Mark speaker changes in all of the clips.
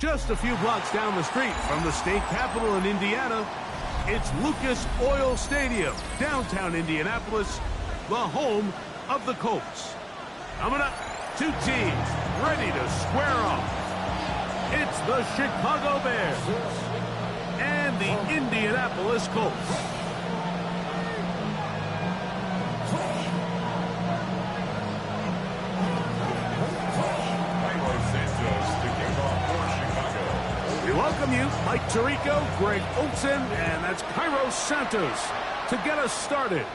Speaker 1: Just a few blocks down the street from the state capitol in Indiana, it's Lucas Oil Stadium, downtown Indianapolis, the home of the Colts. Coming up, two teams ready to square off. It's the Chicago Bears and the Indianapolis Colts. We welcome you, Mike Tirico, Greg Olson, and that's Kairos Santos to get us started.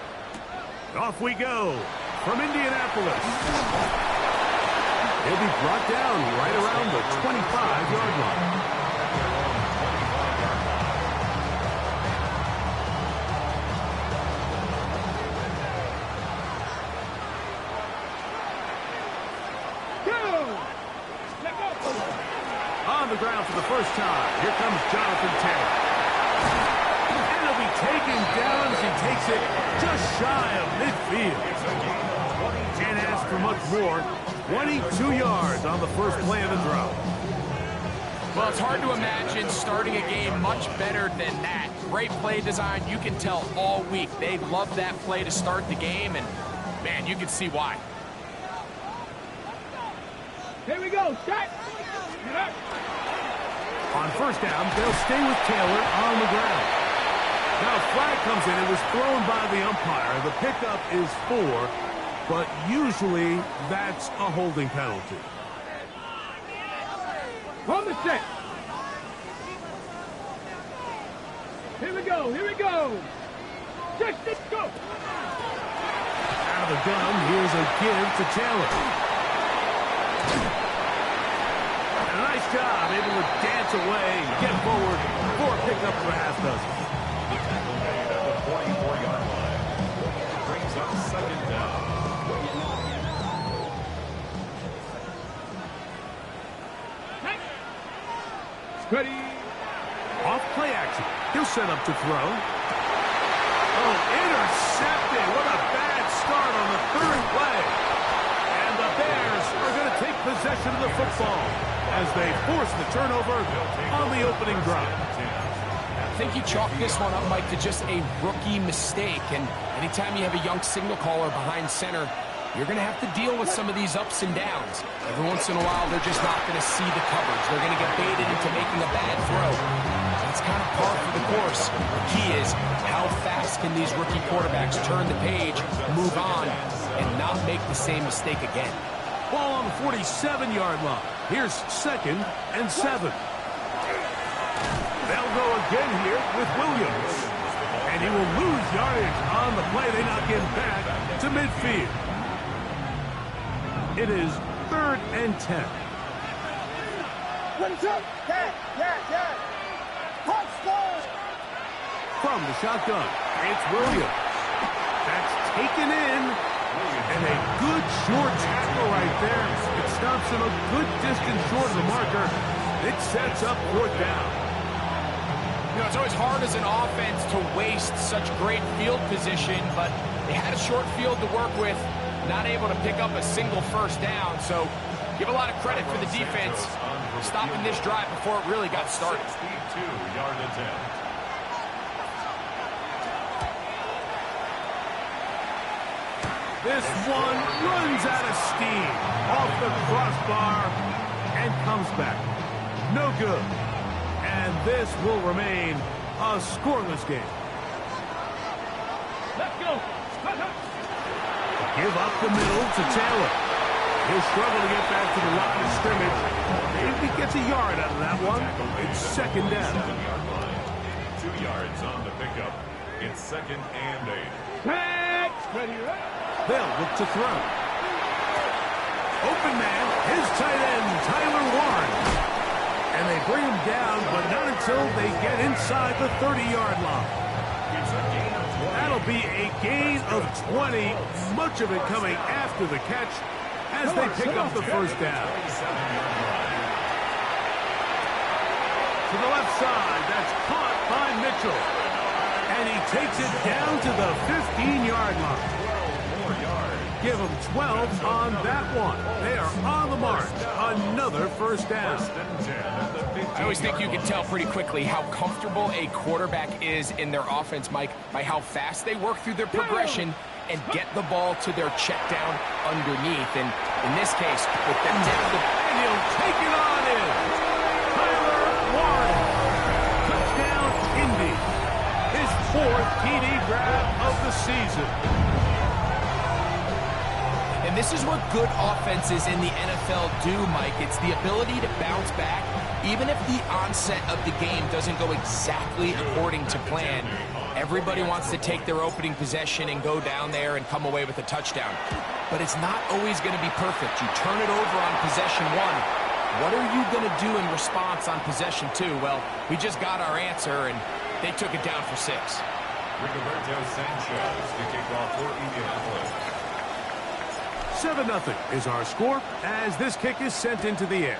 Speaker 1: Off we go from Indianapolis. He'll be brought down right around the 25-yard line. On the ground for the first time, here comes Jonathan Taylor. And he'll be taken down as he takes it just shy of midfield. Can't ask for much more. 22 yards on the first play of the drive.
Speaker 2: Well, it's hard to imagine starting a game much better than that. Great play design. You can tell all week they love that play to start the game, and, man, you can see why.
Speaker 3: Here we go. Shot.
Speaker 1: On first down, they'll stay with Taylor on the ground. Now a flag comes in. It was thrown by the umpire. The pickup is 4, but usually that's a holding penalty.
Speaker 3: On the set. Here we go. Here we go. Just go.
Speaker 1: Out of the gun, here's a give to Taylor. A nice job, able to dance away and get forward for a pickup for a half dozen.
Speaker 4: The tackle made at the 44-yard line. Brings up second down.
Speaker 3: Ready.
Speaker 1: Off play action. He'll set up to throw. Oh, intercepted. What a bad start on the third play. And the Bears are going to take possession of the football as they force the turnover on the opening drive.
Speaker 2: I think you chalk this one up, Mike, to just a rookie mistake. And anytime you have a young signal caller behind center, you're going to have to deal with some of these ups and downs. Every once in a while, they're just not going to see the coverage. They're going to get baited into making a bad throw. That's kind of par for the course. The key is how fast can these rookie quarterbacks turn the page, move on, and not make the same mistake again.
Speaker 1: Ball on the 47-yard line. Here's 2nd and 7. They'll go again here with Williams. And he will lose yardage on the play. They knock him back to midfield. It is 3rd and 10. From the shotgun, it's Williams. That's taken in. And a good short tackle right there. It stops him a good distance short of the marker. It sets up 4th down.
Speaker 2: You know, it's always hard as an offense to waste such great field position, but they had a short field to work with, not able to pick up a single first down. So give a lot of credit for the defense stopping this drive before it really got started.
Speaker 4: 62-yard attempt.
Speaker 1: This one runs out of steam off the crossbar and comes back. No good. And this will remain a scoreless game.
Speaker 3: Let's go.
Speaker 1: Give up the middle to Taylor. He'll struggle to get back to the line of scrimmage. Maybe gets a yard out of that one. It's 2nd down.
Speaker 4: 7-yard line. 2 yards on the pickup. It's 2nd and 8.
Speaker 3: Ready.
Speaker 1: They'll look to throw. Open man, his tight end, Tyler Warren. And they bring him down, but not until they get inside the 30-yard line. That'll be a gain of 20, much of it coming after the catch as they pick up the first down. To the left side, that's caught by Mitchell. And he takes it down to the 15-yard line. Give them 12 on that one. They are on the march. Another first down.
Speaker 2: I always think you can tell pretty quickly how comfortable a quarterback is in their offense, Mike, by how fast they work through their progression and get the ball to their check down underneath. And in this case, with the depth of...
Speaker 1: And he'll take it on in. Tyler Warren. Touchdown, Indy. His 4th TD grab of the season.
Speaker 2: And this is what good offenses in the NFL do, Mike. It's the ability to bounce back, even if the onset of the game doesn't go exactly according to plan. Everybody wants to take their opening possession and go down there and come away with a touchdown. But it's not always going to be perfect. You turn it over on possession 1. What are you going to do in response on possession 2? Well, we just got our answer, and they took it down for 6.
Speaker 4: Rigoberto Sanchez to kick off for Indianapolis.
Speaker 1: 7-0 is our score as this kick is sent into the air.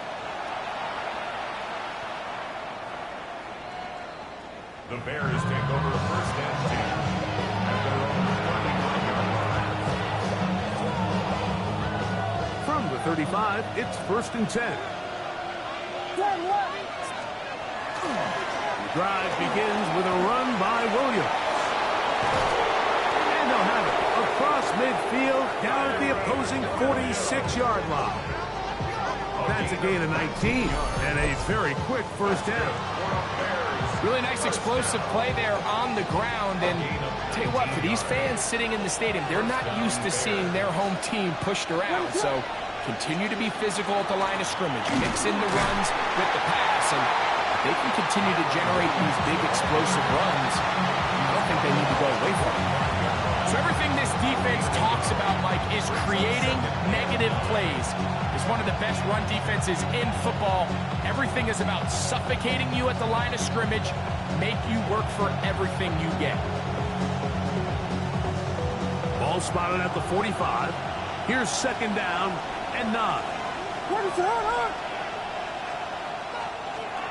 Speaker 4: The Bears take over the first and 10 at their own 39-yard line.
Speaker 1: From the 35, it's 1st and 10. The drive begins with a run by Williams. And they'll have it across midfield down at the opposing 46-yard line. That's a gain of 19 and a very quick first down.
Speaker 2: Really nice explosive play there on the ground. And tell you what, for these fans sitting in the stadium, they're not used to seeing their home team pushed around. So continue to be physical at the line of scrimmage. Mix in the runs with the pass. And if they can continue to generate these big explosive runs, I don't think they need to go away from it. So everything this defense talks about, Mike, is creating negative plays. It's one of the best run defenses in football. Everything is about suffocating you at the line of scrimmage, make you work for everything you get.
Speaker 1: Ball spotted at the 45. Here's 2nd down and 9.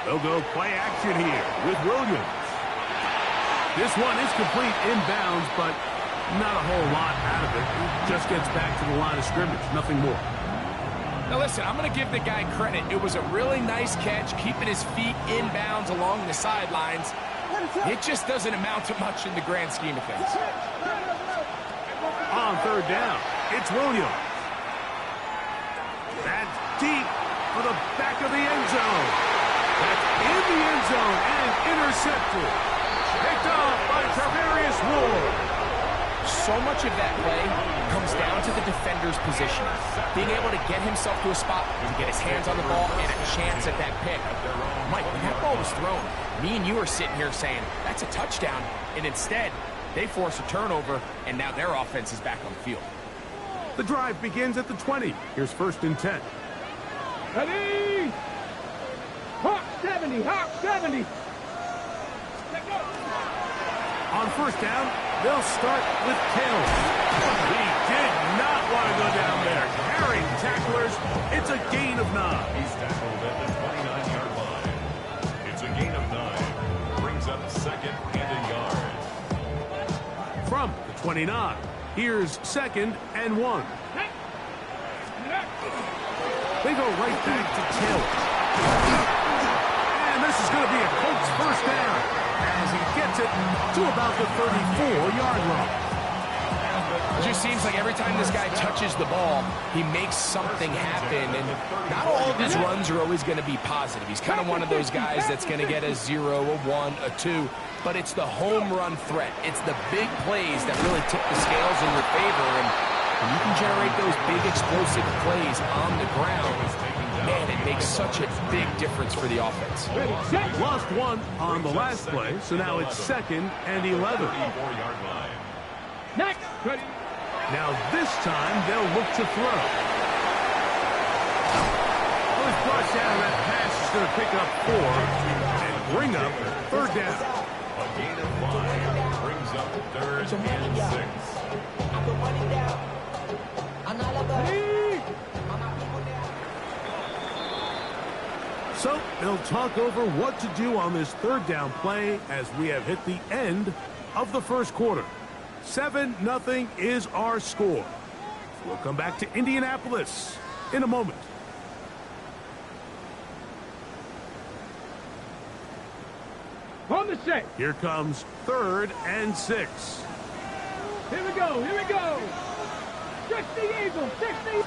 Speaker 1: They'll go play action here with Williams. This one is complete inbounds, but not a whole lot out of it. It just gets back to the line of scrimmage, nothing more.
Speaker 2: Now listen, I'm going to give the guy credit. It was a really nice catch, keeping his feet inbounds along the sidelines. It just doesn't amount to much in the grand scheme of things.
Speaker 1: On 3rd down, it's Williams. That's deep for the back of the end zone. That's in the end zone and intercepted. Picked off by Travarius Ward.
Speaker 2: So much of that play comes down to the defender's positioning. Being able to get himself to a spot to get his hands on the ball and a chance at that pick. Mike, when that ball was thrown, me and you are sitting here saying, that's a touchdown. And instead, they force a turnover, and now their offense is back on the field.
Speaker 1: The drive begins at the 20. Here's 1st and 10.
Speaker 3: Ready? Hawk 70, Hawk 70.
Speaker 1: On 1st down, they'll start with Taylor. He did not want to go down there. Carrying tacklers, it's a gain of 9.
Speaker 4: He's tackled at the 29-yard line. It's a gain of 9. Brings up 2nd and a yard.
Speaker 1: From the 29, here's 2nd and 1. They go right back to Taylor. And this is going to be a Colts 1st down as he gets it to about the 34-yard line.
Speaker 2: It just seems like every time this guy touches the ball, he makes something happen. And not all of his runs are always going to be positive. He's kind of one of those guys that's going to get a 0, a 1, a 2. But it's the home run threat. It's the big plays that really tip the scales in your favor. And when you can generate those big explosive plays on the ground, man, it makes such a big difference for the offense.
Speaker 1: Lost 1 on the last play, so now it's 2nd and 11.
Speaker 4: 34-yard line.
Speaker 3: Next. Ready.
Speaker 1: Now this time they'll look to throw. First flush out of that pass is going to pick up 4 and bring up 3rd down.
Speaker 4: A gain of 5 brings up 3rd and 6.
Speaker 1: So they'll talk over what to do on this 3rd down play as we have hit the end of the 1st quarter. 7-0 is our score. We'll come back to Indianapolis in a moment.
Speaker 3: set.
Speaker 1: Here comes 3rd and 6.
Speaker 3: Here we go, here we go. 60 Eagle, 60.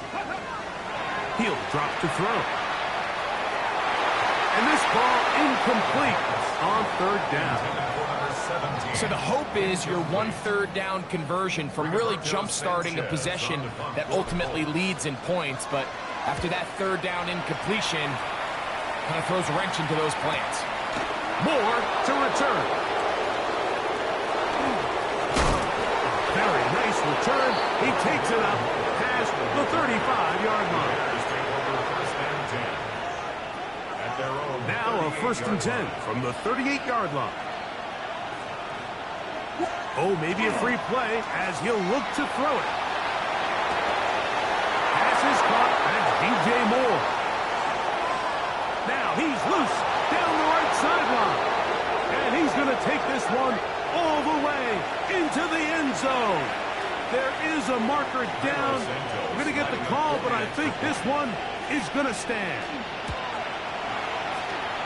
Speaker 1: He'll drop to throw. And this ball incomplete on 3rd down.
Speaker 2: So the hope is your 1/3 down conversion from really jump-starting a possession that ultimately leads in points. But after that 3rd down incompletion, kind of throws a wrench into those plans.
Speaker 1: Moore to return. Very nice return. He takes it up past the 35-yard line. Now a 1st and 10 from the 38-yard line. Oh, maybe a free play as he'll look to throw it. Pass is caught. That's DJ Moore. Now he's loose down the right sideline. And he's going to take this one all the way into the end zone. There is a marker down. We're going to get the call, but I think this one is going to stand.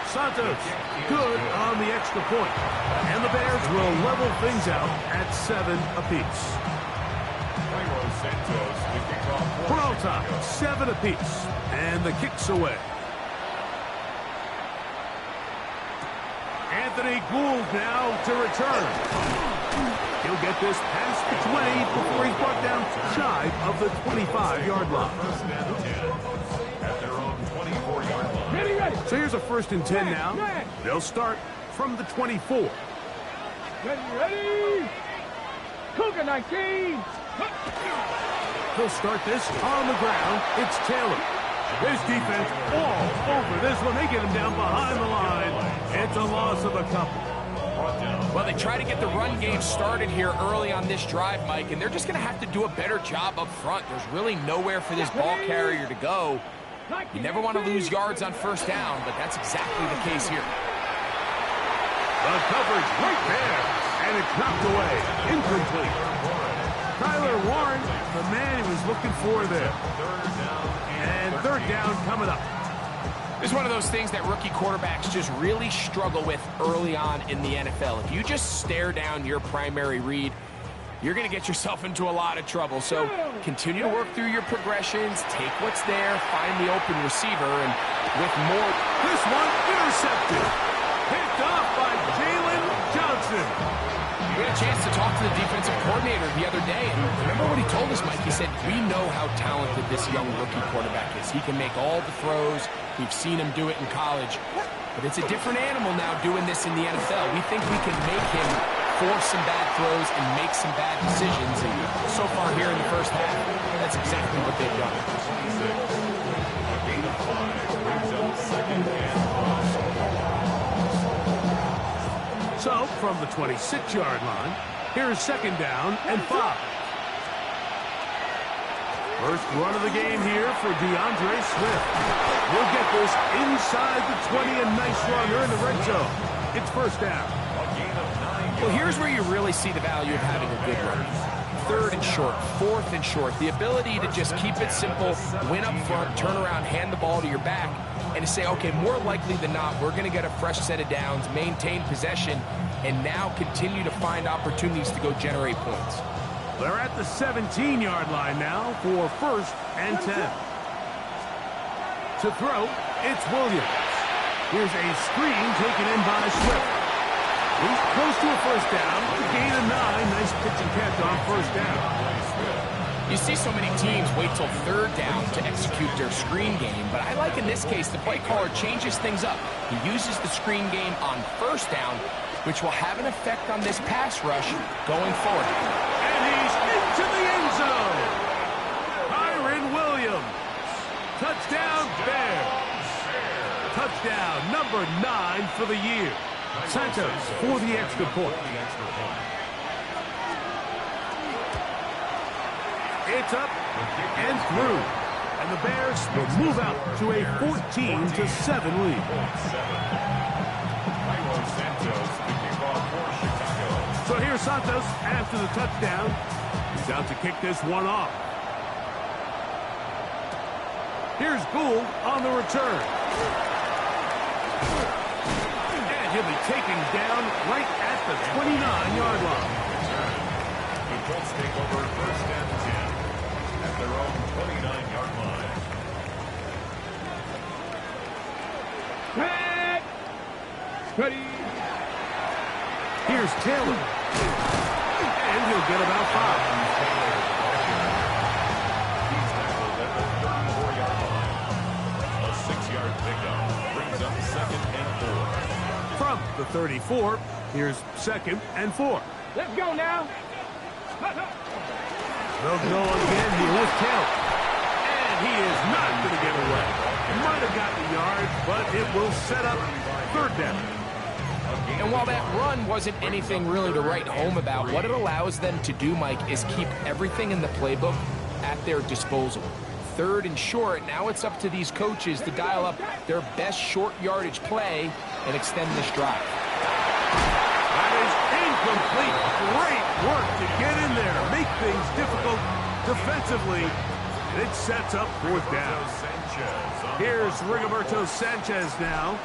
Speaker 1: Santos, good on the extra point. And the Bears will level things out at 7 apiece. Peralta, 7 apiece. And the kick's away. Anthony Gould now to return. He'll get this past the 20 before he's brought down shy of the 25-yard line. So here's a 1st and 10 now. They'll start from the 24.
Speaker 3: Ready. Cougar 19.
Speaker 1: He'll start this on the ground. It's Taylor. His defense all over this one. They get him down behind the line. It's a loss of a couple.
Speaker 2: Well, they try to get the run game started here early on this drive, Mike, and they're just going to have to do a better job up front. There's really nowhere for this ball carrier to go. You never want to lose yards on 1st down, but that's exactly the case here.
Speaker 1: The coverage right there, and it's knocked away. Incomplete. Tyler Warren, the man he was looking for there. And 3rd down coming up.
Speaker 2: This is one of those things that rookie quarterbacks just really struggle with early on in the NFL. If you just stare down your primary read, you're going to get yourself into a lot of trouble. So continue to work through your progressions, take what's there, find the open receiver, and with more.
Speaker 1: This one intercepted. Picked off by Jalen Johnson.
Speaker 2: We had a chance to talk to the defensive coordinator the other day, and remember what he told us, Mike? He said, we know how talented this young rookie quarterback is. He can make all the throws. We've seen him do it in college. But it's a different animal now doing this in the NFL. We think we can make him force some bad throws and make some bad decisions. And so far here in the 1st half, that's exactly what they've done.
Speaker 4: A gain of 5 brings up 2nd and 5.
Speaker 1: So, from the 26-yard line, here's 2nd down and 5. First run of the game here for DeAndre Swift. We'll get this inside the 20, a nice run. They're in the red zone. It's 1st down.
Speaker 2: Well, here's where you really see the value of having a good run. 3rd and short, 4th and short. The ability to just keep it simple, win up front, turn around, hand the ball to your back, and to say, okay, more likely than not, we're going to get a fresh set of downs, maintain possession, and now continue to find opportunities to go generate points.
Speaker 1: They're at the 17-yard line now for 1st and 10. To throw, it's Williams. Here's a screen taken in by Swift. He's close to a 1st down. Gain of 9. Nice pitch and catch on 1st down.
Speaker 2: You see so many teams wait till 3rd down to execute their screen game, but I like in this case the play caller changes things up. He uses the screen game on 1st down, which will have an effect on this pass rush going forward.
Speaker 1: And he's into the end zone. Kyron Williams. Touchdown, Bears. Touchdown number 9 for the year. Santos for the extra point. It's up and through. And the Bears will move out to a 14-7 lead. So here's Santos after the touchdown. He's out to kick this one off. Here's Gould on the return. And he'll He'll be taken down right at the 29-yard line.
Speaker 4: The Colts take over first and 10 at their own 29-yard line.
Speaker 3: Back. Ready.
Speaker 1: Here's Taylor. And he'll get about 5.
Speaker 4: He's tackled at the 34-yard line. A 6-yard pickup brings up second and 4.
Speaker 1: From the 34, here's second and 4.
Speaker 3: Let's go now.
Speaker 1: They'll go again here with Taylor. And he is not going to get away. Might have got the yards, but it will set up third down.
Speaker 2: And while that run wasn't anything really to write home about, what it allows them to do, Mike, is keep everything in the playbook at their disposal. Third and short, now it's up to these coaches to dial up their best short yardage play and extend this drive.
Speaker 1: That is incomplete. Great work to get in there, make things difficult defensively, and it sets up fourth down. Here's Rigoberto Sanchez now,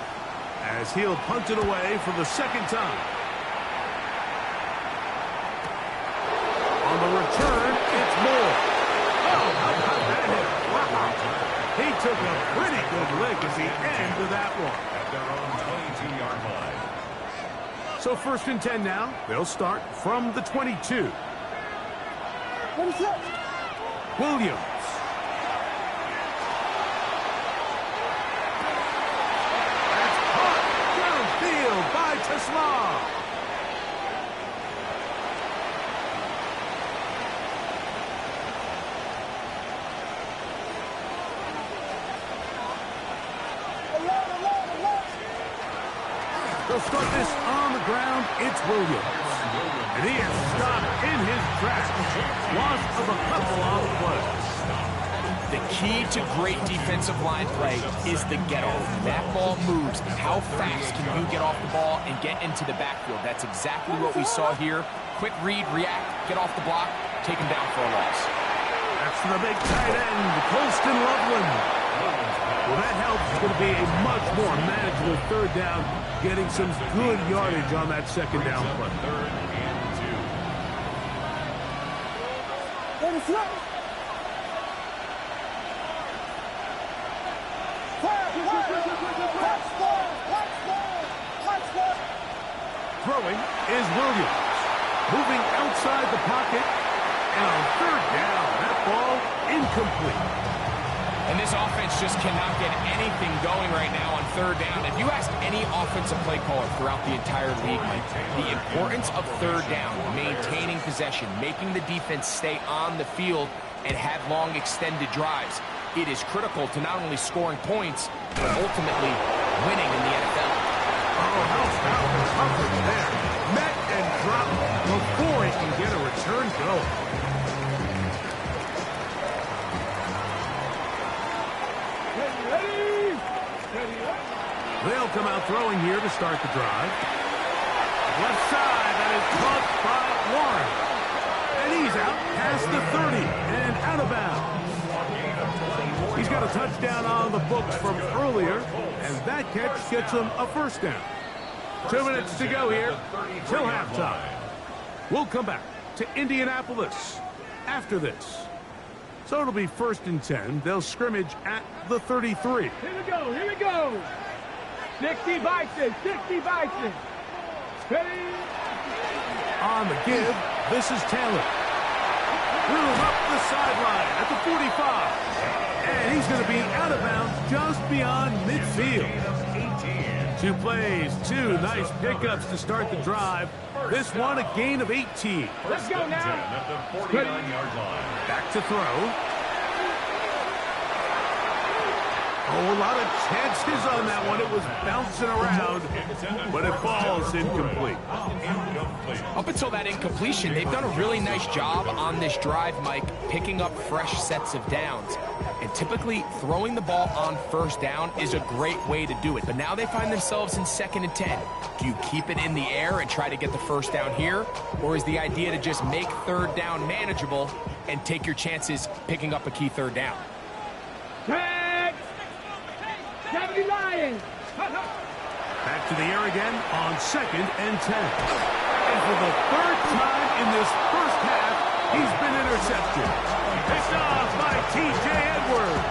Speaker 1: as he'll punt it away for the second time. On the return, it's Moore. Oh, how about that hit? Wow. He took a pretty good lick as he ended that one.
Speaker 4: At their own 22-yard line.
Speaker 1: So first and 10 now. They'll start from the 22. Williams. That's caught downfield by Tesla. They'll start this on the ground. It's Williams. And he is stopped in his tracks. Loss of a couple on the play.
Speaker 2: The key to great defensive line play is the get-off. That ball moves. How fast can you get off the ball and get into the backfield? That's exactly what we saw here. Quick read, react, get off the block, take him down for a loss.
Speaker 1: That's the big tight end, Colston Loveland. Well, that helps. It's going to be a much more manageable third down, getting some good yardage on that second down play.
Speaker 4: Third and 2.
Speaker 1: Throwing is Williams. Moving outside the pocket. And on third down, that ball incomplete.
Speaker 2: And this offense just cannot get anything going right now on third down. If you ask any offensive play caller throughout the entire league, Mike, the importance of third down, maintaining possession, making the defense stay on the field and have long extended drives, it is critical to not only scoring points, but ultimately winning in the NFL.
Speaker 1: Oh, how about the coverage there? Met and dropped before he can get a return going. They'll come out throwing here to start the drive. Left side, that is caught by Warren. And he's out past the 30 and out of bounds. He's got a touchdown on the books from earlier, and that catch gets him a first down. 2 minutes to go here till halftime. We'll come back to Indianapolis after this. So it'll be first and 10. They'll scrimmage at the 33.
Speaker 3: Here we go, here we go. 60 Bison, 60 Bison. Ready?
Speaker 1: On the give, this is Taylor. Through up the sideline at the 45. And he's going to be out of bounds just beyond midfield. 2 plays, 2 nice pickups to start the drive. This one a gain of 18.
Speaker 3: Let's go now.
Speaker 4: At the 49-yard line.
Speaker 1: Back to throw. Oh, a lot of chances on that one. It was bouncing around, but it falls incomplete.
Speaker 2: Up until that incompletion, they've done a really nice job on this drive, Mike, picking up fresh sets of downs. And typically, throwing the ball on first down is a great way to do it. But now they find themselves in second and 10. Do you keep it in the air and try to get the first down here? Or is the idea to just make third down manageable and take your chances picking up a key third down?
Speaker 3: Tag! 70 Lions!
Speaker 1: Back to the air again on 2nd and 10. And for the 3rd time in this first half, he's been intercepted. Picked off by T.J. Edwards.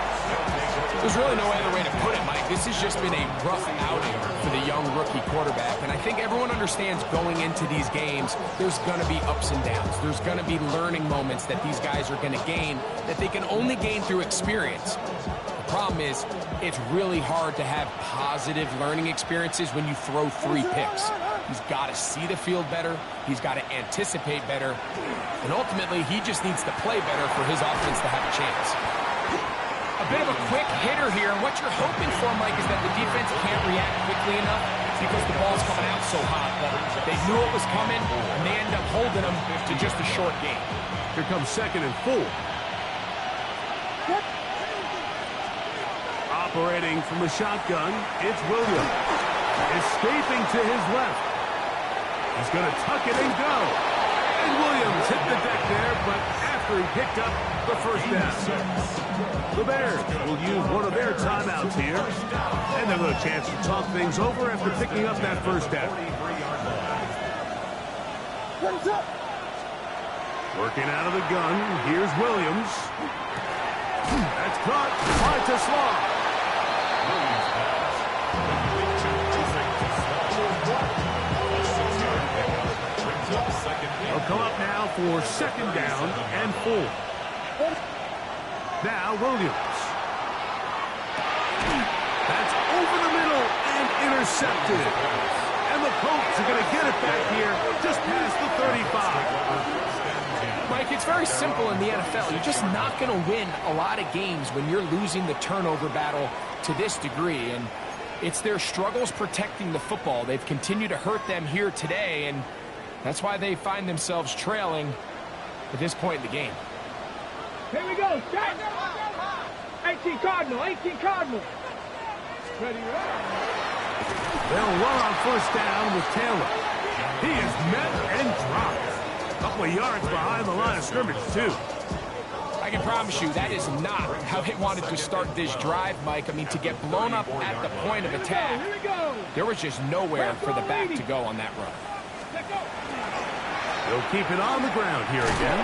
Speaker 2: There's really no other way to put it, Mike. This has just been a rough outing for the young rookie quarterback. And I think everyone understands going into these games, there's going to be ups and downs. There's going to be learning moments that these guys are going to gain that they can only gain through experience. The problem is, it's really hard to have positive learning experiences when you throw 3 picks. He's got to see the field better. He's got to anticipate better. And ultimately, he just needs to play better for his offense to have a chance. A bit of a quick hitter here, and what you're hoping for, Mike, is that the defense can't react quickly enough because the ball's coming out so hot. But they knew it was coming, and they end up holding them to just a short game.
Speaker 1: Here comes 2nd and 4. Operating from the shotgun, it's Williams. Escaping to his left. He's going to tuck it and go. And Williams hit the deck there, but after he picked up the first down. The Bears will use one of their timeouts here. And they'll have a chance to talk things over after picking up that first down. Working out of the gun, here's Williams. That's caught. Hard to Slaw. They'll come up now for 2nd down and 4. Now Williams. That's over the middle and intercepted. And the Colts are going to get it back here just past the 35.
Speaker 2: Mike, it's very simple in the NFL. You're just not going to win a lot of games when you're losing the turnover battle to this degree. And it's their struggles protecting the football. They've continued to hurt them here today, and that's why they find themselves trailing at this point in the game.
Speaker 3: Here we go. Set. 18 Cardinal. 18 Cardinal. Ready,
Speaker 1: They'll run on 1st down with Taylor. He is met and dropped. A couple of yards behind the line of scrimmage, too.
Speaker 2: I can promise you that is not how they wanted to start this drive, Mike. I mean, to get blown up at the point of attack, there was just nowhere for the back to go on that run.
Speaker 1: They'll keep it on the ground here again.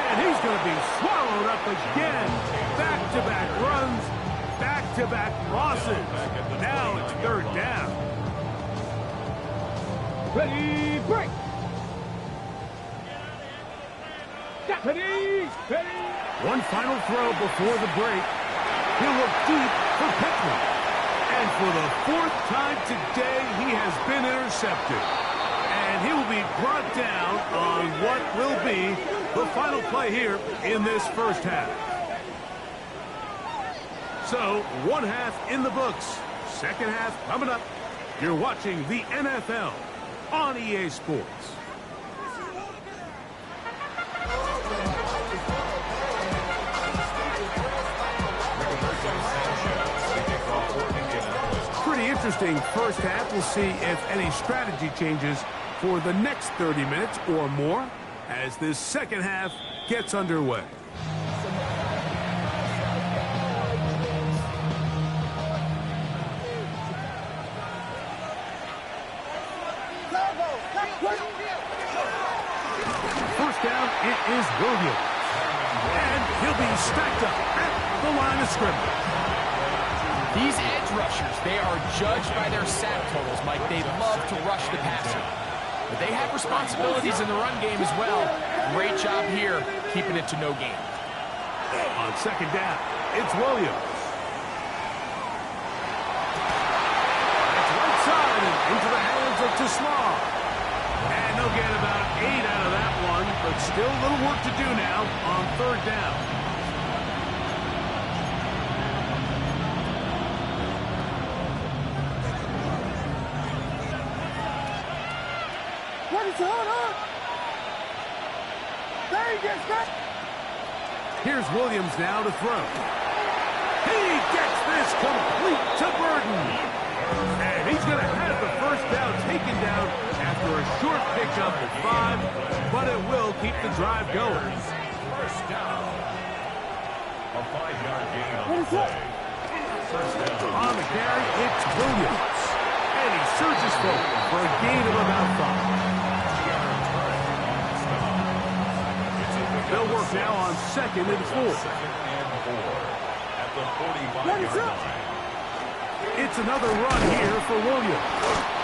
Speaker 1: And he's going to be swallowed up again. Back-to-back runs, back-to-back losses. Now it's 3rd down.
Speaker 3: Ready, break. Ready, ready.
Speaker 1: One final throw before the break. He'll look deep for Pittman. And for the 4th time today, he has been intercepted. And he will be brought down on what will be the final play here in this first half. So, 1 half in the books. 2nd half coming up. You're watching the NFL on EA Sports. Pretty interesting first half. We'll see if any strategy changes for the next 30 minutes or more as this 2nd half gets underway. First down, it is Williams. And he'll be stacked up at the line of scrimmage.
Speaker 2: These edge rushers, they are judged by their sack totals, Mike. They love to rush the passer. But they have responsibilities in the run game as well. Great job here, keeping it to no gain.
Speaker 1: On 2nd down, it's Williams. It's right side and into the hands of Tasmar. And they'll get about 8 out of that one, but still a little work to do now on 3rd down. Here's Williams now to throw. He gets this complete to Burton. And he's going to have the first down taken down after a short pickup at 5, but it will keep the drive going.
Speaker 4: First down. A 5-yard gain on the play. First down.
Speaker 1: On the carry, it's Williams. And he surges forward for a gain of about 5. They'll work now on 2nd and 4.
Speaker 4: 2nd and 4 at the 45-yard line.
Speaker 1: It's another run here for Williams.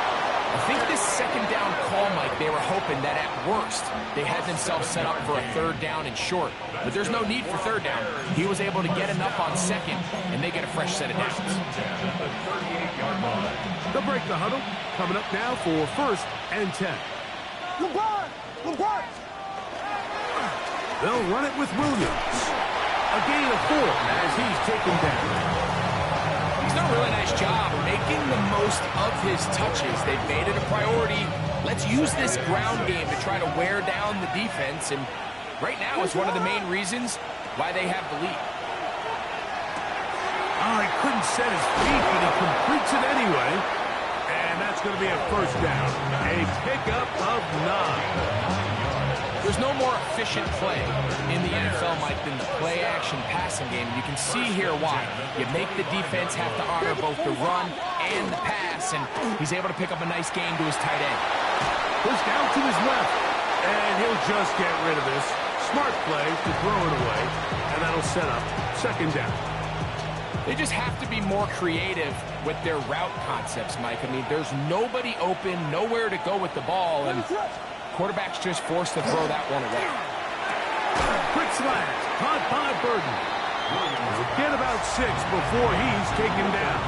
Speaker 2: I think this 2nd down call, Mike, they were hoping that at worst they had themselves set up for a 3rd down and short. But there's no need for 3rd down. He was able to get enough on 2nd, and they get a fresh set of downs.
Speaker 1: They'll break the huddle. Coming up now for 1st and 10. They'll run it with Williams. A gain of 4 as he's taken down.
Speaker 2: He's done a really nice job making the most of his touches. They've made it a priority. Let's use this ground game to try to wear down the defense, and right now it's one of the main reasons why they have the lead.
Speaker 1: Oh, he couldn't set his feet, but he completes it anyway. And that's going to be a 1st down. A pickup of 9.
Speaker 2: There's no more efficient play in the NFL, Mike, than the play-action passing game. You can see here why. You make the defense have to honor both the run and the pass, and he's able to pick up a nice gain to his tight end.
Speaker 1: Pushed out to his left, and he'll just get rid of this. Smart play to throw it away, and that'll set up 2nd down.
Speaker 2: They just have to be more creative with their route concepts, Mike. I mean, there's nobody open, nowhere to go with the ball, and quarterback's just forced to throw that one away.
Speaker 1: Quick slant, caught by Burden. He'll get about 6 before he's taken down.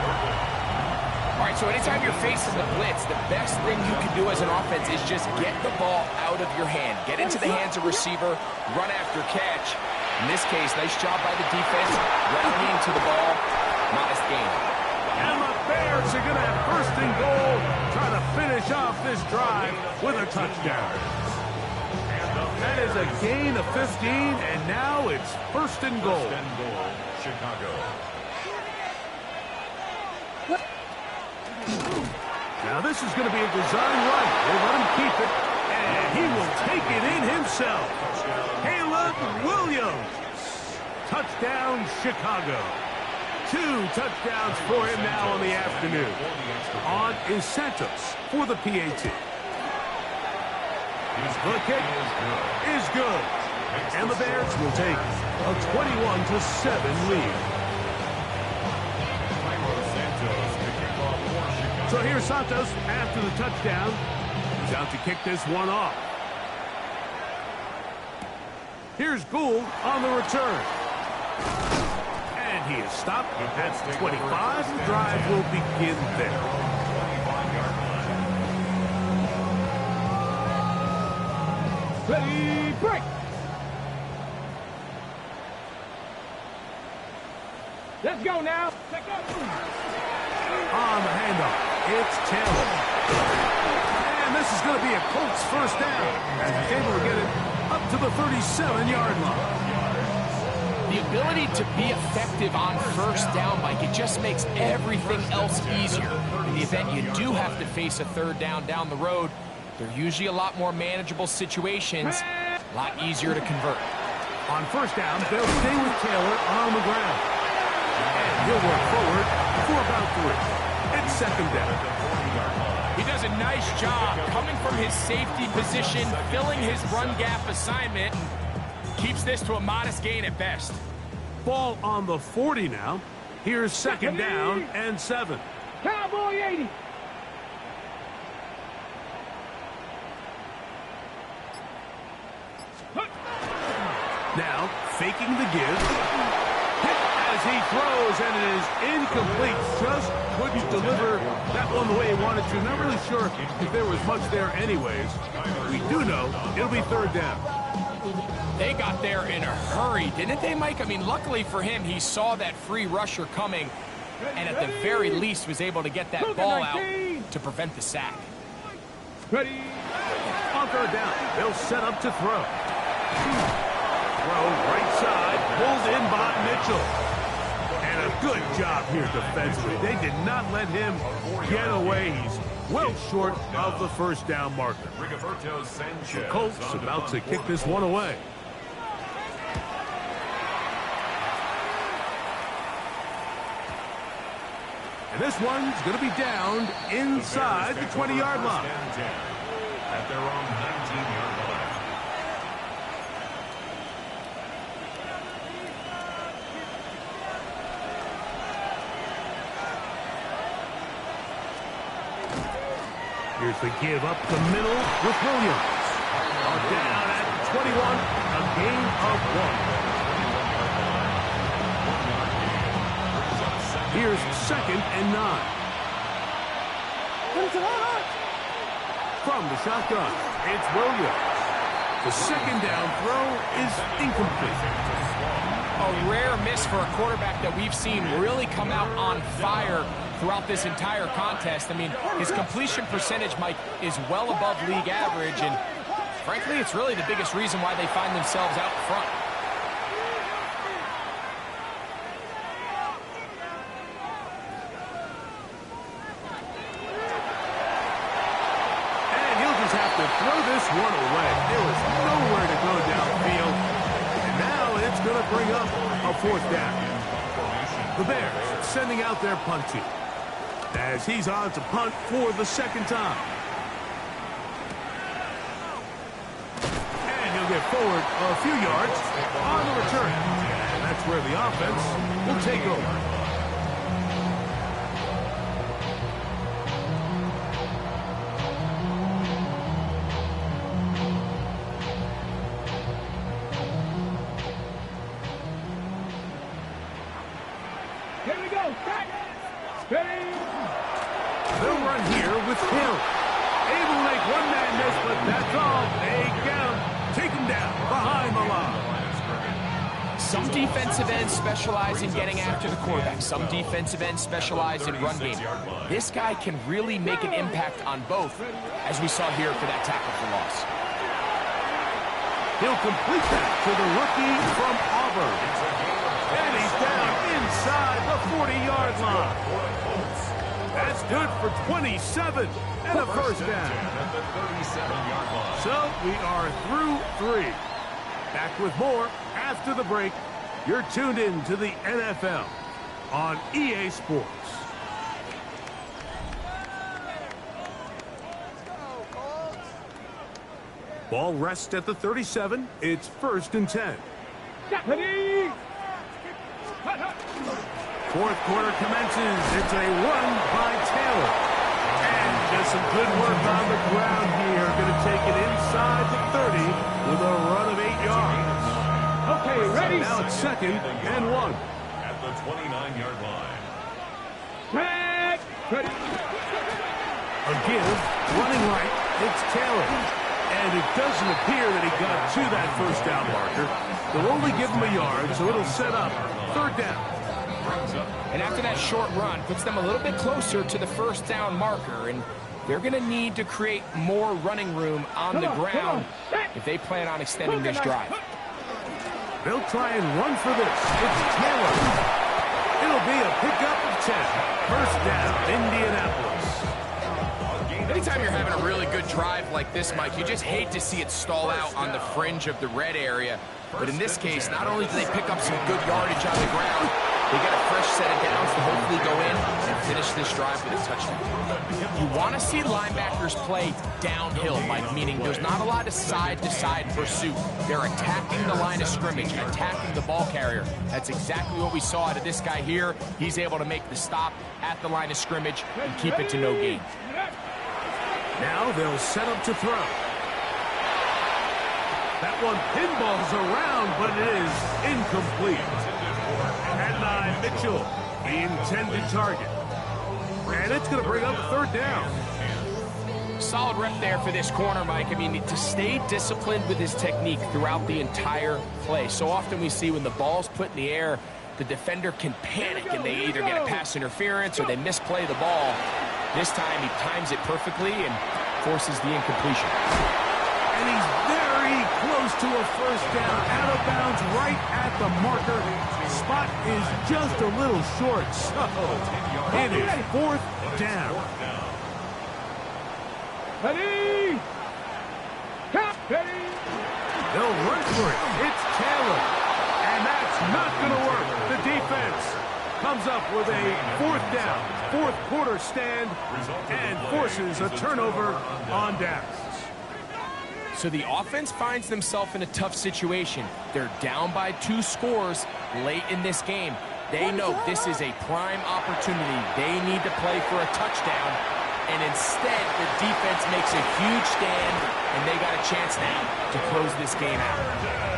Speaker 2: All right, so anytime you're facing the blitz, the best thing you can do as an offense is just get the ball out of your hand. Get into the hands of receiver, run after catch. In this case, nice job by the defense, rallying to the ball, modest gain.
Speaker 1: And the Bears are going to have 1st and goal, trying to finish off this drive with a touchdown. That is a gain of 15, and now it's 1st and goal.
Speaker 4: 1st and goal, Chicago.
Speaker 1: Now this is going to be a design run. They let him keep it, and he will take it in himself. Caleb Williams. Touchdown, Chicago. 2 touchdowns for him now in the afternoon. On is Santos for the PAT. The kick is good. And the Bears will take a 21-7 lead. So here's Santos after the touchdown. He's out to kick this one off. Here's Gould on the return. And he is stopped at 25. The drive will begin there.
Speaker 3: Ready, break. Let's go now.
Speaker 1: On the handoff, it's Taylor. And this is going to be a Colts 1st down as he's able to get it up to the 37-yard line.
Speaker 2: The ability to be effective on 1st down, Mike, it just makes everything else easier. In the event you do have to face a 3rd down the road, they're usually a lot more manageable situations, a lot easier to convert.
Speaker 1: On 1st down, they'll stay with Taylor on the ground. And he'll work forward for about 3. It's 2nd down.
Speaker 2: He does a nice job coming from his safety position, filling his run gap assignment, and keeps this to a modest gain at best.
Speaker 1: Ball on the 40 now. Here's 2nd down and 7.
Speaker 3: Cowboy 80.
Speaker 1: Now, faking the give. Hit as he throws, and it is incomplete. Just couldn't deliver that one the way he wanted to. Not really sure if there was much there anyways. We do know it'll be 3rd down.
Speaker 2: They got there in a hurry, didn't they, Mike? I mean, luckily for him, he saw that free rusher coming, and at the very least was able to get that ball out to prevent the sack.
Speaker 3: Ready.
Speaker 1: On 3rd down, they'll set up to throw. Throw right side, pulled in by Mitchell. And a good job here defensively. They did not let him get away. He's well short of the 1st down marker. The Colts about to kick this one away. And this one's going to be downed inside the 20-yard line.
Speaker 4: At their own 19-yard line.
Speaker 1: Here's the give up the middle with Williams. Down at 21, a gain of 1. Here's 2nd and 9. From the shotgun, it's Williams. The 2nd down throw is incomplete.
Speaker 2: A rare miss for a quarterback that we've seen really come out on fire throughout this entire contest. I mean, his completion percentage, Mike, is well above league average, and frankly, it's really the biggest reason why they find themselves out front.
Speaker 1: And he'll just have to throw this one away. There was nowhere to go downfield, and now it's going to bring up a 4th down. The Bears sending out their punt team, as he's on to punt for the 2nd time. And he'll get forward a few yards on the return. And that's where the offense will take over.
Speaker 3: Here we go. Steady.
Speaker 1: They'll run here with Hill. Able to make one man miss, but that's all. They get him. Take him down behind the line.
Speaker 2: Some defensive ends specialize in getting after the quarterback. Some defensive ends specialize in run game. This guy can really make an impact on both, as we saw here for that tackle for loss.
Speaker 1: He'll complete that to the rookie from Auburn. And he's down inside the 40-yard line. That's good for 27 and a first down. So we are through 3. Back with more after the break. You're tuned in to the NFL on EA Sports. Ball rests at the 37. It's 1st and 10.
Speaker 3: Steady.
Speaker 1: 4th quarter commences. It's a run by Taylor. And just some good work on the ground here. Going to take it inside the 30 with a run of 8 yards.
Speaker 3: Okay, ready.
Speaker 1: Now it's 2nd and 1.
Speaker 4: At the 29-yard line.
Speaker 3: Set. Ready.
Speaker 1: A give, running right. It's Taylor. And it doesn't appear that he got to that 1st down marker. They'll only give him a yard, so it'll set up 3rd down.
Speaker 2: And after that short run, puts them a little bit closer to the 1st down marker, and they're going to need to create more running room on the ground if they plan on extending this drive.
Speaker 1: They'll try and run for this. It's Taylor. It'll be a pickup of 10. 1st down, Indianapolis.
Speaker 2: Anytime you're having a really good drive like this, Mike, you just hate to see it stall out on the fringe of the red area. But in this case, not only do they pick up some good yardage on the ground, they get a fresh set of downs to hopefully go in and finish this drive with a touchdown. You want to see linebackers play downhill, Mike, meaning there's not a lot of side-to-side pursuit. They're attacking the line of scrimmage, attacking the ball carrier. That's exactly what we saw out of this guy here. He's able to make the stop at the line of scrimmage and keep it to no gain.
Speaker 1: Now they'll set up to throw. That one pinballs around, but it is incomplete. And Mitchell, the intended target. And it's going to bring up 3rd down.
Speaker 2: Solid rep there for this corner, Mike. I mean, to stay disciplined with his technique throughout the entire play. So often we see when the ball's put in the air, the defender can panic and they either get a pass interference or they misplay the ball. This time he times it perfectly and forces the incompletion.
Speaker 1: And he's very close to a 1st down, out of bounds right at the marker. Spot is just a little short, so it is 4th down.
Speaker 3: Ready. Ready.
Speaker 1: They'll run for it. It's Taylor. And that's not going to work. The defense comes up with a fourth down, fourth quarter stand, and forces a turnover on downs.
Speaker 2: So the offense finds themselves in a tough situation. They're down by 2 scores late in this game. They know this is a prime opportunity. They need to play for a touchdown, and instead the defense makes a huge stand, and they got a chance now to close this game out.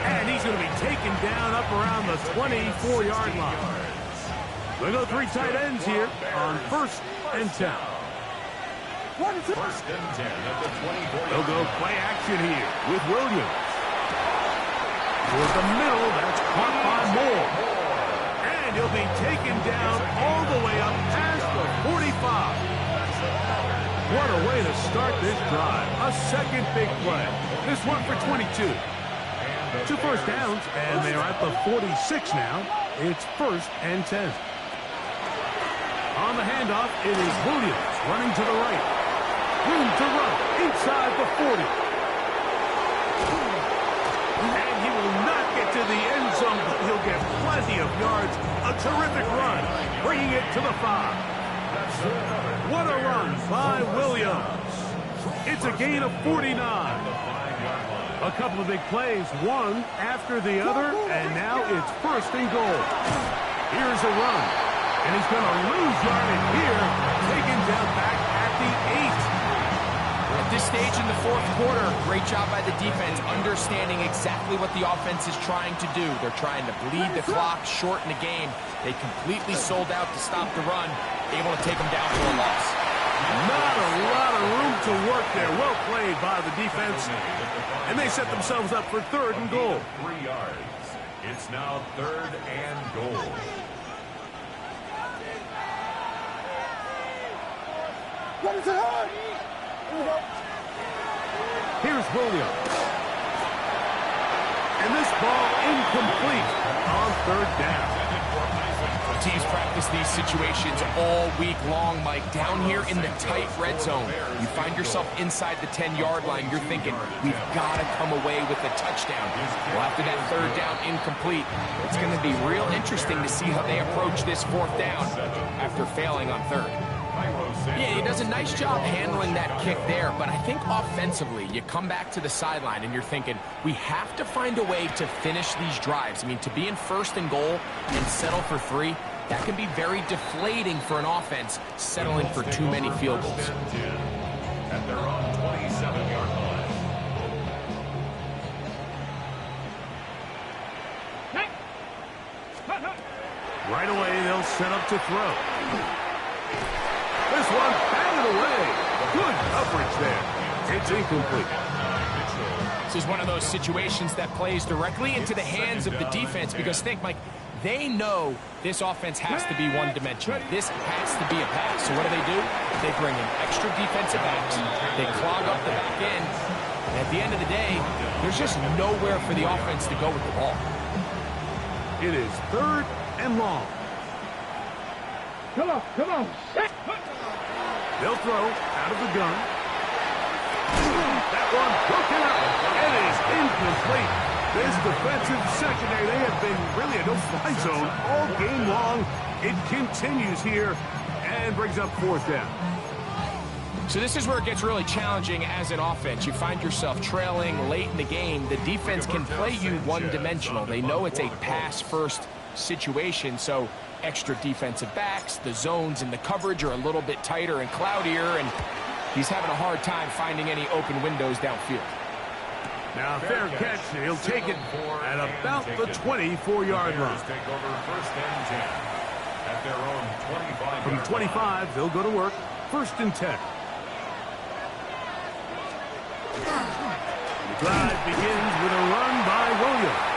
Speaker 1: And he's going to be taken down up around the 24-yard line. We'll go 3 tight ends here on 1st and 10.
Speaker 4: 1st and 10 at the 24.
Speaker 1: They'll go play action here with Williams. Toward the middle, that's caught by Moore. And he'll be taken down all the way up past the 45. What a way to start this drive. A second big play. This one for 22. 2 first downs, and they're at the 46 now. It's 1st and 10. On the handoff, it is Williams running to the right. Room to run inside the 40. And he will not get to the end zone, but he'll get plenty of yards. A terrific run, bringing it to the 5. What a run by Williams. It's a gain of 49. A couple of big plays, one after the other, and now it's 1st and goal. Here's a run, and he's going to lose yardage here, taken down back at the 8.
Speaker 2: At this stage in the 4th quarter, great job by the defense, understanding exactly what the offense is trying to do. They're trying to bleed the clock, shorten the game. They completely sold out to stop the run, able to take them down for a loss.
Speaker 1: Not a lot of room to work there. Well played by the defense. And they set themselves up for 3rd and goal.
Speaker 4: 3 yards. It's now 3rd and goal.
Speaker 3: What is it on?
Speaker 1: Here's Williams. And this ball incomplete on 3rd down.
Speaker 2: Teams practice these situations all week long, Mike. Down here in the tight red zone, you find yourself inside the 10-yard line. You're thinking, we've got to come away with a touchdown. Well, after that 3rd down incomplete, it's going to be real interesting to see how they approach this 4th down after failing on 3rd. Yeah, he does a nice job handling that kick there, but I think offensively, you come back to the sideline and you're thinking, we have to find a way to finish these drives. I mean, to be in 1st and goal and settle for 3, that can be very deflating for an offense settling for too many field goals.
Speaker 4: At their own 27-yard line.
Speaker 1: Right away, they'll set up to throw. This one batted away. Good coverage there. It's incomplete.
Speaker 2: This is one of those situations that plays directly into the hands of the defense because think, Mike, they know this offense has to be one-dimensional. This has to be a pass. So what do? They bring in extra defensive backs. They clog up the back end. And at the end of the day, there's just nowhere for the offense to go with the ball.
Speaker 1: It is 3rd and long.
Speaker 3: Come on, come on.
Speaker 1: They'll throw out of the gun. That one broken up. It is incomplete. This defensive secondary, they have been really a no-fly zone all game long. It continues here and brings up 4th down.
Speaker 2: So this is where it gets really challenging as an offense. You find yourself trailing late in the game. The defense can play you one-dimensional. They know it's a pass-first situation, so extra defensive backs, the zones and the coverage are a little bit tighter and cloudier, and he's having a hard time finding any open windows downfield.
Speaker 1: Now, fair catch. He'll take it at about the 24-yard line.
Speaker 4: Take over 1st and 10 at their own 25.
Speaker 1: From 25, they'll go to work. 1st and 10. The drive begins with a run by Williams.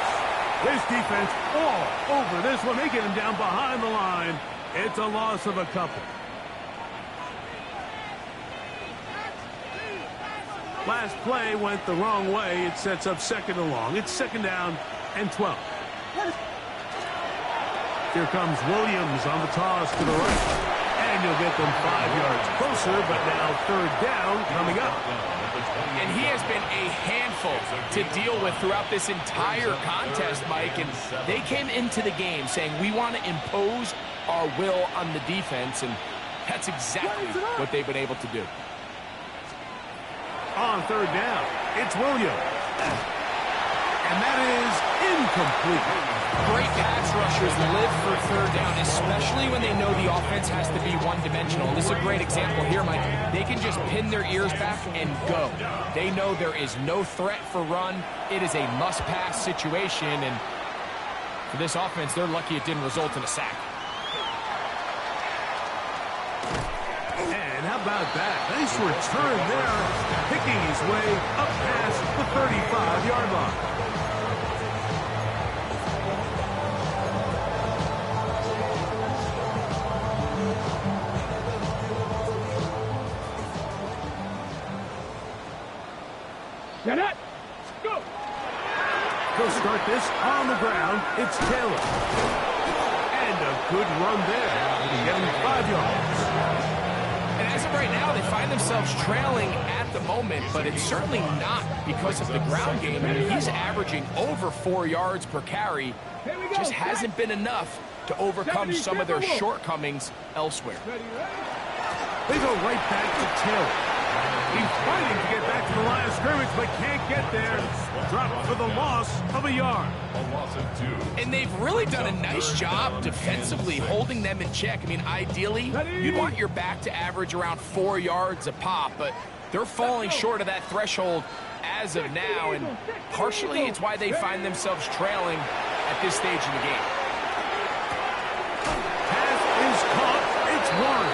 Speaker 1: This defense all over this one. They get him down behind the line. It's a loss of a couple. Last play went the wrong way. It sets up 2nd and long. It's 2nd down and 12. Here comes Williams on the toss to the right. And you'll get them 5 yards closer, but now third down coming up.
Speaker 2: And he has been a handful to deal with throughout this entire contest, Mike. And they came into the game saying, we want to impose our will on the defense. And that's exactly what they've been able to do.
Speaker 1: On third down, it's Williams. And that is incomplete.
Speaker 2: Great pass rushers live for third down, especially when they know the offense has to be one-dimensional. This is a great example here, Mike. They can just pin their ears back and go. They know there is no threat for run. It is a must-pass situation, and for this offense, they're lucky it didn't result in a sack.
Speaker 1: And how about that? Nice return there, picking his way up past the 35-yard line.
Speaker 3: Get it. Go.
Speaker 1: He'll start this on the ground. It's Taylor. And a good run there. Getting 5 yards.
Speaker 2: And as of right now, they find themselves trailing at the moment, but it's certainly not because of the ground game. I mean, he's averaging over 4 yards per carry. Just hasn't been enough to overcome some of their shortcomings elsewhere.
Speaker 1: They go right back to Taylor. He's fighting to get back to the line of scrimmage, but can't get there. Dropped for the loss of a yard.
Speaker 4: A loss of 2.
Speaker 2: And they've really done a nice job defensively holding them in check. I mean, ideally, you'd want your back to average around 4 yards a pop, but they're falling short of that threshold as of now, and partially it's why they find themselves trailing at this stage in the game.
Speaker 1: Pass is caught. It's Warren.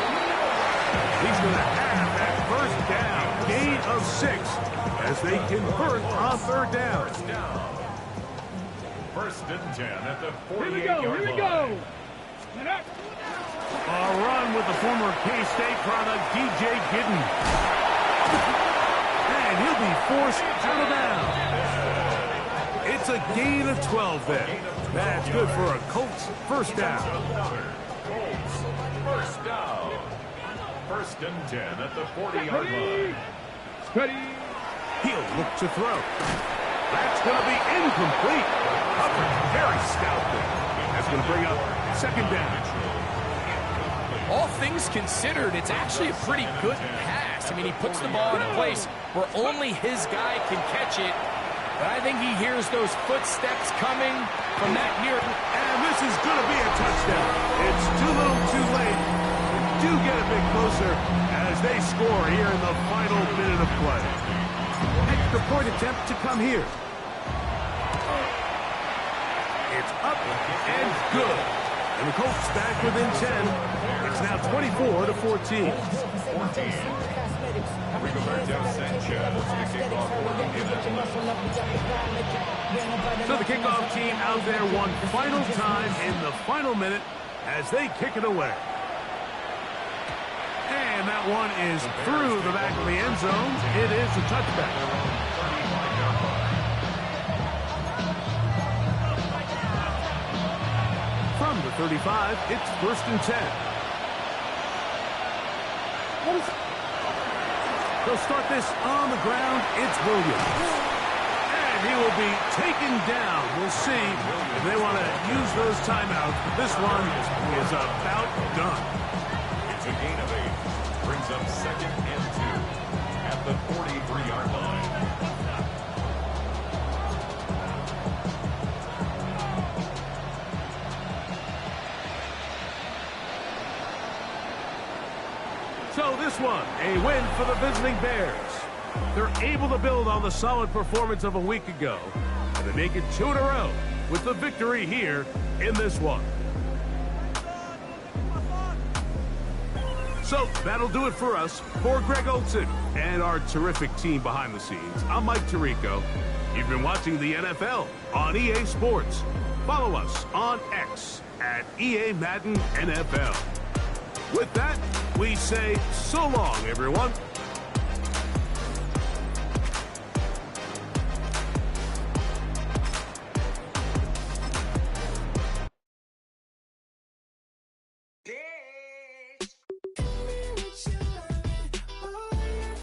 Speaker 1: He's going to have that first down. Gain of 6 as they convert on third down.
Speaker 4: First and 10 at the
Speaker 3: Here we
Speaker 4: 48-yard
Speaker 3: go.
Speaker 4: line.
Speaker 3: Here we go. Get it.
Speaker 1: A run with the former K-State product, DJ Gidden. And he'll be forced out of bounds. It's a gain of 12 there. That's good for a Colts first down.
Speaker 4: Colts first down. First and 10 at the 40-yard line.
Speaker 3: Ready.
Speaker 1: He'll look to throw. That's going to be incomplete. Covered very stout there. That's going to bring up second down.
Speaker 2: All things considered, it's actually a pretty good pass. I mean, he puts the ball in a place where only his guy can catch it. But I think he hears those footsteps coming from that near.
Speaker 1: And this is going to be a touchdown. It's too little too late. They do get a bit closer as they score here in the final minute of play. Extra point attempt to come here. It's up and good. And the Colts back within 10. It's now 24-14. So the kickoff team out there one final time in the final minute as they kick it away. And that one is through the back of the end zone. It is a touchback. From the 35, it's first and 10. They'll start this on the ground. It's Williams. And he will be taken down. We'll see if they want to use those timeouts. But this one is about done.
Speaker 4: It's a gain of 8. Brings up second and 2 at the 43-yard line.
Speaker 1: So this one, a win for the visiting Bears. They're able to build on the solid performance of a week ago, and they make it 2 in a row with the victory here in this one. So that'll do it for us. For Greg Olson and our terrific team behind the scenes, I'm Mike Tirico. You've been watching the NFL on EA Sports. Follow us on X at EA Madden NFL. With that, we say so long, everyone.